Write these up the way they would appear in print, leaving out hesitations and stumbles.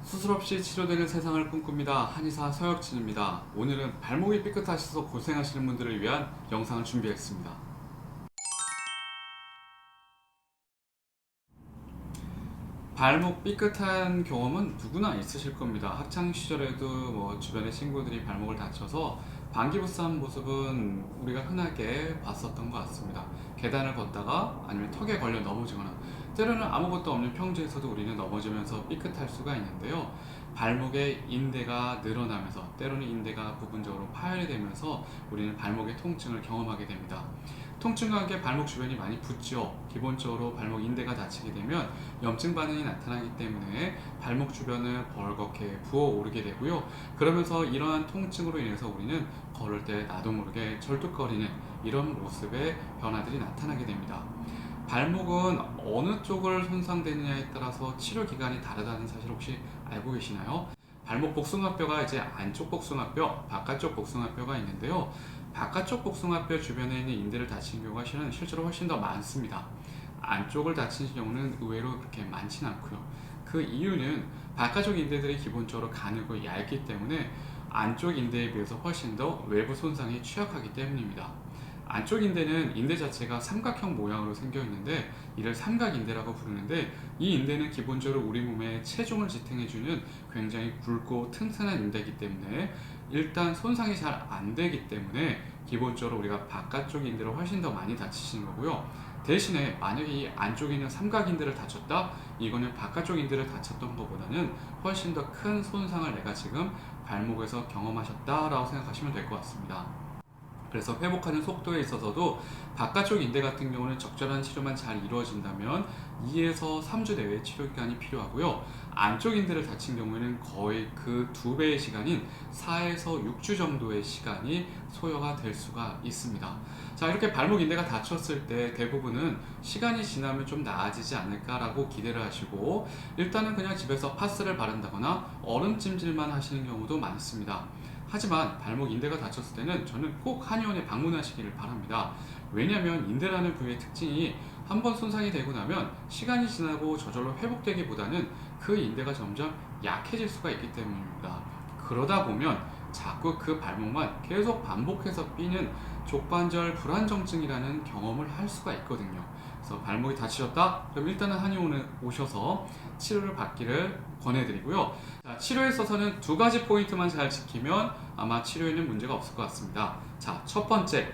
수술 없이 치료되는 세상을 꿈꿉니다. 한의사 서혁진입니다. 오늘은 발목이 삐끗하셔서 고생하시는 분들을 위한 영상을 준비했습니다. 발목 삐끗한 경험은 누구나 있으실 겁니다. 학창 시절에도 주변의 친구들이 발목을 다쳐서 방기부스한 모습은 우리가 흔하게 봤었던 것 같습니다. 계단을 걷다가 아니면 턱에 걸려 넘어지거나 때로는 아무것도 없는 평지에서도 우리는 넘어지면서 삐끗할 수가 있는데요. 발목의 인대가 늘어나면서 때로는 인대가 부분적으로 파열이 되면서 우리는 발목의 통증을 경험하게 됩니다. 통증과 함께 발목 주변이 많이 붓죠. 기본적으로 발목 인대가 다치게 되면 염증 반응이 나타나기 때문에 발목 주변은 벌겋게 부어오르게 되고요. 그러면서 이러한 통증으로 인해서 우리는 걸을 때 나도 모르게 절뚝거리는 이런 모습의 변화들이 나타나게 됩니다. 발목은 어느 쪽을 손상되느냐에 따라서 치료 기간이 다르다는 사실 혹시 알고 계시나요? 발목 복숭아뼈가 이제 안쪽 복숭아뼈, 바깥쪽 복숭아뼈가 있는데요. 바깥쪽 복숭아뼈 주변에 있는 인대를 다친 경우가 실제로 훨씬 더 많습니다. 안쪽을 다친 경우는 의외로 그렇게 많지는 않고요. 그 이유는 바깥쪽 인대들이 기본적으로 가늘고 얇기 때문에 안쪽 인대에 비해서 훨씬 더 외부 손상에 취약하기 때문입니다. 안쪽 인대는 인대 자체가 삼각형 모양으로 생겨 있는데 이를 삼각인대라고 부르는데, 이 인대는 기본적으로 우리 몸의 체중을 지탱해주는 굉장히 굵고 튼튼한 인대이기 때문에 일단 손상이 잘 안 되기 때문에 기본적으로 우리가 바깥쪽 인대를 훨씬 더 많이 다치시는 거고요. 대신에 만약에 이 안쪽에 있는 삼각인대를 다쳤다? 이거는 바깥쪽 인대를 다쳤던 것보다는 훨씬 더 큰 손상을 내가 지금 발목에서 경험하셨다라고 생각하시면 될 것 같습니다. 그래서 회복하는 속도에 있어서도 바깥쪽 인대 같은 경우는 적절한 치료만 잘 이루어진다면 2에서 3주 내외의 치료 기간이 필요하고요. 안쪽 인대를 다친 경우에는 거의 그 2배의 시간인 4에서 6주 정도의 시간이 소요가 될 수가 있습니다. 자, 이렇게 발목 인대가 다쳤을 때 대부분은 시간이 지나면 좀 나아지지 않을까라고 기대를 하시고 일단은 그냥 집에서 파스를 바른다거나 얼음 찜질만 하시는 경우도 많습니다. 하지만 발목 인대가 다쳤을 때는 저는 꼭 한의원에 방문하시기를 바랍니다. 왜냐하면 인대라는 부위의 특징이 한번 손상이 되고 나면 시간이 지나고 저절로 회복되기보다는 그 인대가 점점 약해질 수가 있기 때문입니다. 그러다 보면 자꾸 그 발목만 계속 반복해서 삐는 족관절 불안정증이라는 경험을 할 수가 있거든요. 그래서 발목이 다치셨다? 그럼 일단은 한의원에 오셔서 치료를 받기를 권해드리고요. 자, 치료에 있어서는 두 가지 포인트만 잘 지키면 아마 치료에는 문제가 없을 것 같습니다. 자, 첫 번째.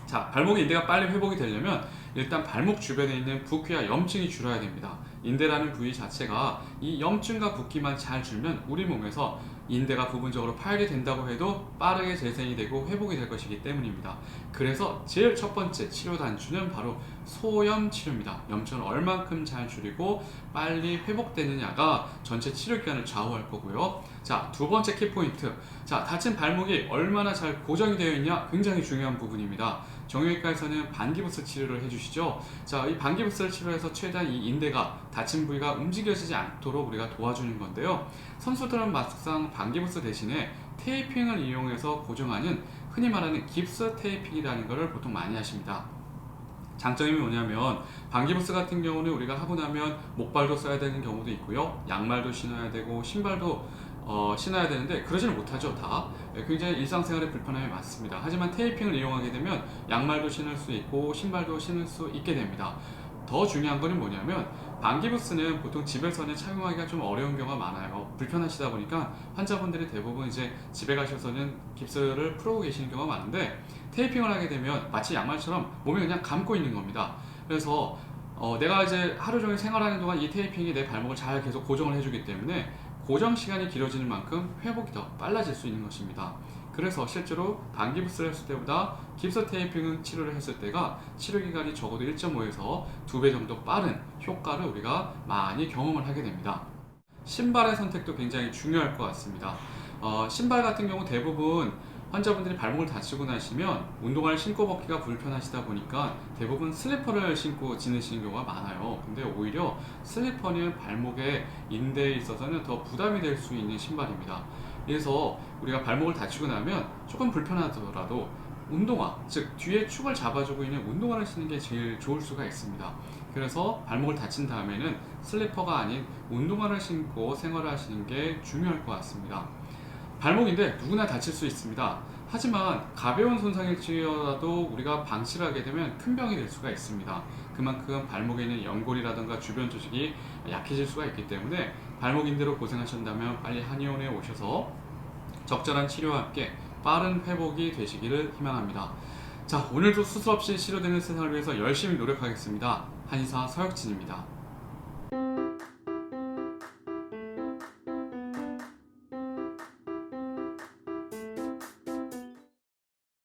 자, 발목 인대가 빨리 회복이 되려면 일단 발목 주변에 있는 붓기와 염증이 줄어야 됩니다. 인대라는 부위 자체가 이 염증과 붓기만 잘 줄면 우리 몸에서 인대가 부분적으로 파열이 된다고 해도 빠르게 재생이 되고 회복이 될 것이기 때문입니다. 그래서 제일 첫 번째 치료 단추는 바로 소염 치료입니다. 염증을 얼만큼 잘 줄이고 빨리 회복되느냐가 전체 치료 기간을 좌우할 거고요. 자, 두 번째 키포인트. 자, 다친 발목이 얼마나 잘 고정이 되어 있냐 굉장히 중요한 부분입니다. 정형외과에서는 반기부스 치료를 해주시죠. 자, 이 반기부스를 치료해서 최대한 이 인대가 다친 부위가 움직여지지 않도록 우리가 도와주는 건데요. 선수들은 막상 반기부스 대신에 테이핑을 이용해서 고정하는 흔히 말하는 깁스 테이핑이라는 것을 보통 많이 하십니다. 장점이 뭐냐면 반기부스 같은 경우는 우리가 하고 나면 목발도 써야 되는 경우도 있고요. 양말도 신어야 되고 신발도 신어야 되는데 그러지는 못하죠. 다 굉장히 일상생활에 불편함이 많습니다. 하지만 테이핑을 이용하게 되면 양말도 신을 수 있고 신발도 신을 수 있게 됩니다. 더 중요한 거는 뭐냐면 반기부스는 보통 집에서는 착용하기가 좀 어려운 경우가 많아요. 불편하시다 보니까 환자분들이 대부분 이제 집에 가셔서는 깁스를 풀고 계시는 경우가 많은데, 테이핑을 하게 되면 마치 양말처럼 몸에 그냥 감고 있는 겁니다. 그래서 내가 이제 하루 종일 생활하는 동안 이 테이핑이 내 발목을 잘 계속 고정을 해주기 때문에 고정 시간이 길어지는 만큼 회복이 더 빨라질 수 있는 것입니다. 그래서 실제로 반기부스를 했을 때보다 깁스 테이핑 치료를 했을 때가 치료 기간이 적어도 1.5에서 2배 정도 빠른 효과를 우리가 많이 경험을 하게 됩니다. 신발의 선택도 굉장히 중요할 것 같습니다. 신발 같은 경우 대부분 환자분들이 발목을 다치고 나시면 운동화를 신고 벗기가 불편하시다 보니까 대부분 슬리퍼를 신고 지내시는 경우가 많아요. 근데 오히려 슬리퍼는 발목의 인대에 있어서는 더 부담이 될 수 있는 신발입니다. 그래서 우리가 발목을 다치고 나면 조금 불편하더라도 운동화, 즉 뒤에 축을 잡아주고 있는 운동화를 신는 게 제일 좋을 수가 있습니다. 그래서 발목을 다친 다음에는 슬리퍼가 아닌 운동화를 신고 생활을 하시는 게 중요할 것 같습니다. 발목인데 누구나 다칠 수 있습니다. 하지만 가벼운 손상일지라도 우리가 방치를 하게 되면 큰 병이 될 수가 있습니다. 그만큼 발목에 있는 연골이라든가 주변 조직이 약해질 수가 있기 때문에 발목인대로 고생하신다면 빨리 한의원에 오셔서 적절한 치료와 함께 빠른 회복이 되시기를 희망합니다. 자, 오늘도 수술 없이 치료되는 세상을 위해서 열심히 노력하겠습니다. 한의사 서혁진입니다.